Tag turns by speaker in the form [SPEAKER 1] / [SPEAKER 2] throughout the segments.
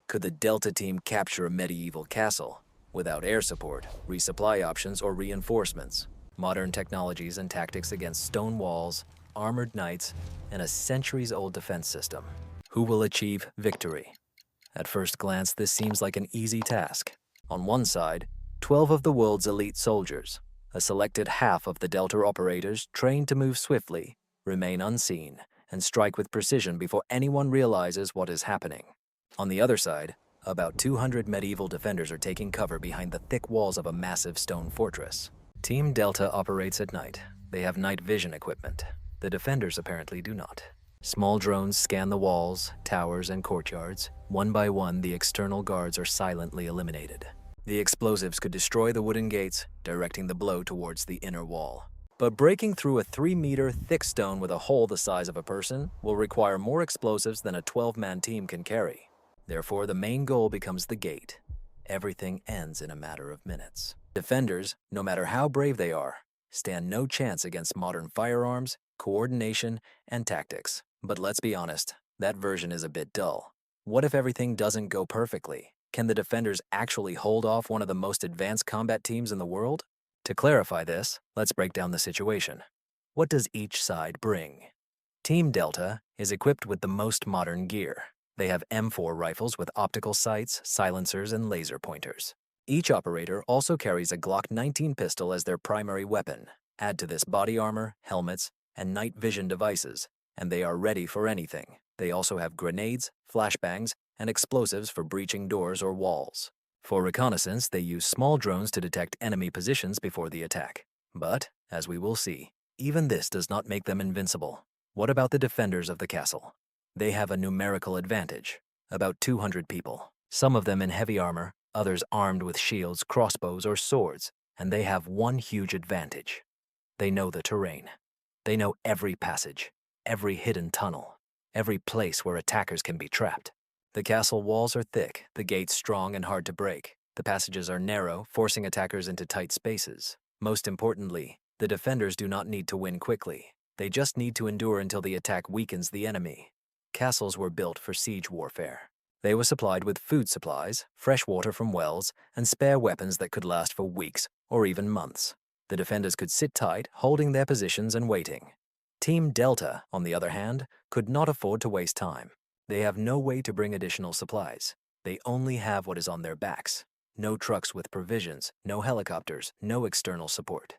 [SPEAKER 1] Could the Delta team capture a medieval castle without air support, resupply options, or reinforcements? Modern technologies and tactics against stone walls, armored knights, and a centuries-old defense system. Who will achieve victory? At first glance, this seems like an easy task. On one side, 12 of the world's elite soldiers, a selected half of the Delta operators trained to move swiftly, remain unseen, and strike with precision before anyone realizes what is happening. On the other side, about 200 medieval defenders are taking cover behind the thick walls of a massive stone fortress. Team Delta operates at night. They have night vision equipment. The defenders apparently do not. Small drones scan the walls, towers, and courtyards. One by one, the external guards are silently eliminated. The explosives could destroy the wooden gates, directing the blow towards the inner wall. But breaking through a 3-meter thick stone with a hole the size of a person will require more explosives than a 12-man team can carry. Therefore, the main goal becomes the gate. Everything ends in a matter of minutes. Defenders, no matter how brave they are, stand no chance against modern firearms, coordination, and tactics. But let's be honest, that version is a bit dull. What if everything doesn't go perfectly? Can the defenders actually hold off one of the most advanced combat teams in the world? To clarify this, let's break down the situation. What does each side bring? Team Delta is equipped with the most modern gear. They have M4 rifles with optical sights, silencers, and laser pointers. Each operator also carries a Glock 19 pistol as their primary weapon. Add to this body armor, helmets, and night vision devices, and they are ready for anything. They also have grenades, flashbangs, and explosives for breaching doors or walls. For reconnaissance, they use small drones to detect enemy positions before the attack. But, as we will see, even this does not make them invincible. What about the defenders of the castle? They have a numerical advantage, about 200 people, some of them in heavy armor, others armed with shields, crossbows, or swords, and they have one huge advantage. They know the terrain. They know every passage, every hidden tunnel, every place where attackers can be trapped. The castle walls are thick, the gates strong and hard to break. The passages are narrow, forcing attackers into tight spaces. Most importantly, the defenders do not need to win quickly. They just need to endure until the attack weakens the enemy. Castles were built for siege warfare. They were supplied with food supplies, fresh water from wells, and spare weapons that could last for weeks or even months. The defenders could sit tight, holding their positions and waiting. Team Delta, on the other hand, could not afford to waste time. They have no way to bring additional supplies. They only have what is on their backs. No trucks with provisions, no helicopters, no external support.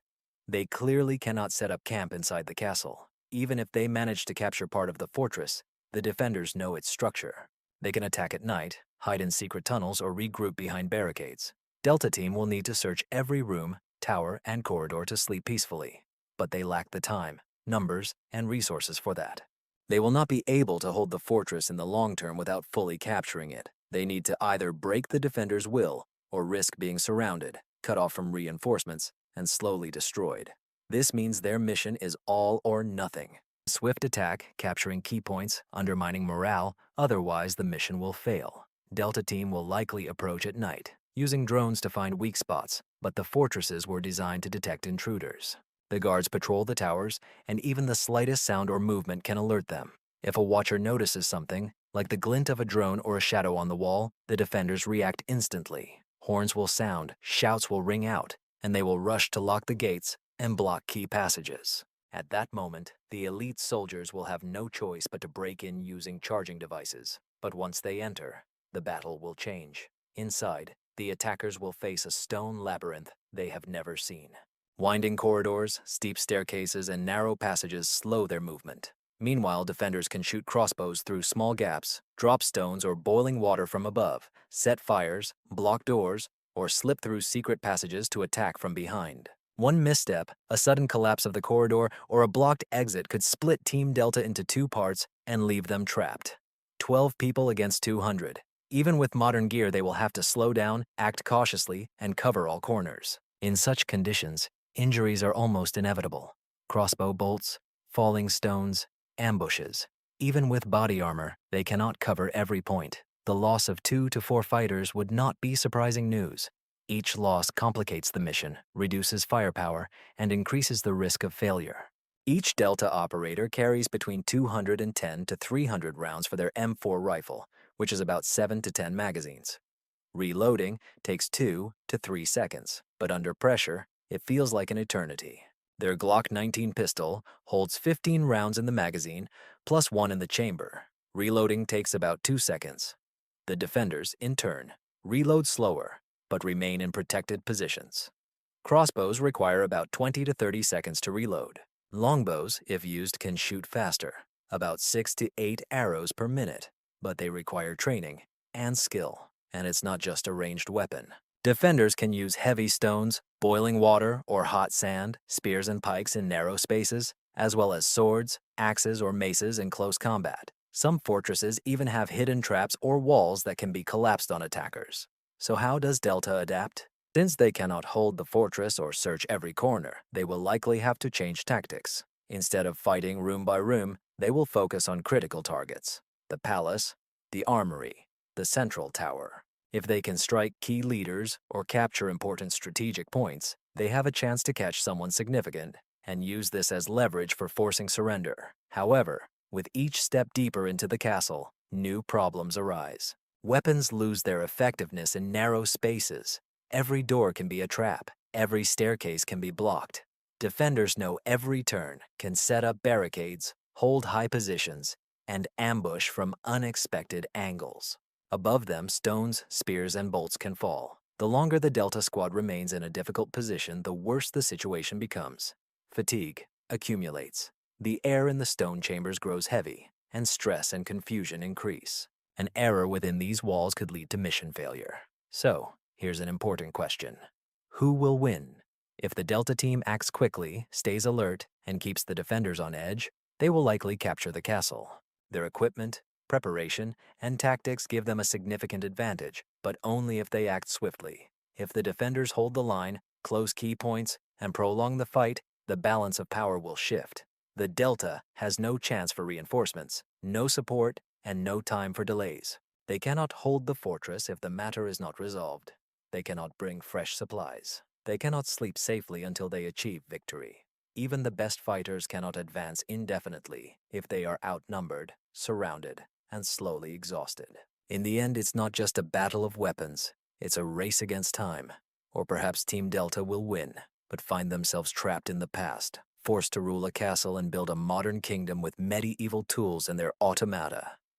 [SPEAKER 1] They clearly cannot set up camp inside the castle. Even if they manage to capture part of the fortress, the defenders know its structure. They can attack at night, hide in secret tunnels, or regroup behind barricades. Delta team will need to search every room, tower, and corridor to sleep peacefully. But they lack the time, numbers, and resources for that. They will not be able to hold the fortress in the long term without fully capturing it. They need to either break the defenders' will or risk being surrounded, cut off from reinforcements, and slowly destroyed. This means their mission is all or nothing. Swift attack, capturing key points, undermining morale, otherwise the mission will fail. Delta team will likely approach at night, using drones to find weak spots, but the fortresses were designed to detect intruders. The guards patrol the towers, and even the slightest sound or movement can alert them. If a watcher notices something, like the glint of a drone or a shadow on the wall, the defenders react instantly. Horns will sound, shouts will ring out, and they will rush to lock the gates and block key passages. At that moment, the elite soldiers will have no choice but to break in using charging devices. But once they enter, the battle will change. Inside, the attackers will face a stone labyrinth they have never seen. Winding corridors, steep staircases, and narrow passages slow their movement. Meanwhile, defenders can shoot crossbows through small gaps, drop stones or boiling water from above, set fires, block doors, or slip through secret passages to attack from behind. One misstep, a sudden collapse of the corridor, or a blocked exit could split Team Delta into 2 parts and leave them trapped. 12 people against 200. Even with modern gear, they will have to slow down, act cautiously, and cover all corners. In such conditions, injuries are almost inevitable. Crossbow bolts, falling stones, ambushes. Even with body armor, they cannot cover every point. The loss of 2 to 4 fighters would not be surprising news. Each loss complicates the mission, reduces firepower, and increases the risk of failure. Each Delta operator carries between 210 to 300 rounds for their M4 rifle, which is about 7 to 10 magazines. Reloading takes 2 to 3 seconds, but under pressure, it feels like an eternity. Their Glock 19 pistol holds 15 rounds in the magazine, plus 1 in the chamber. Reloading takes about 2 seconds. The defenders, in turn, reload slower, but remain in protected positions. Crossbows require about 20 to 30 seconds to reload. Longbows, if used, can shoot faster, about 6 to 8 arrows per minute, but they require training and skill, and it's not just a ranged weapon. Defenders can use heavy stones, boiling water, or hot sand, spears and pikes in narrow spaces, as well as swords, axes, or maces in close combat. Some fortresses even have hidden traps or walls that can be collapsed on attackers. So how does Delta adapt? Since they cannot hold the fortress or search every corner, they will likely have to change tactics. Instead of fighting room by room, they will focus on critical targets: the palace, the armory, the central tower. If they can strike key leaders or capture important strategic points, they have a chance to catch someone significant and use this as leverage for forcing surrender. However, with each step deeper into the castle, new problems arise. Weapons lose their effectiveness in narrow spaces. Every door can be a trap. Every staircase can be blocked. Defenders know every turn, can set up barricades, hold high positions, and ambush from unexpected angles. Above them, stones, spears, and bolts can fall. The longer the Delta squad remains in a difficult position, the worse the situation becomes. Fatigue accumulates. The air in the stone chambers grows heavy, and stress and confusion increase. An error within these walls could lead to mission failure. So, here's an important question. Who will win? If the Delta team acts quickly, stays alert, and keeps the defenders on edge, they will likely capture the castle. Their equipment, preparation, and tactics give them a significant advantage, but only if they act swiftly. If the defenders hold the line, close key points, and prolong the fight, the balance of power will shift. The Delta has no chance for reinforcements, no support, and no time for delays. They cannot hold the fortress if the matter is not resolved. They cannot bring fresh supplies. They cannot sleep safely until they achieve victory. Even the best fighters cannot advance indefinitely if they are outnumbered, surrounded, and slowly exhausted. In the end, it's not just a battle of weapons. It's a race against time. Or perhaps Team Delta will win, but find themselves trapped in the past, forced to rule a castle and build a modern kingdom with medieval tools and their automata.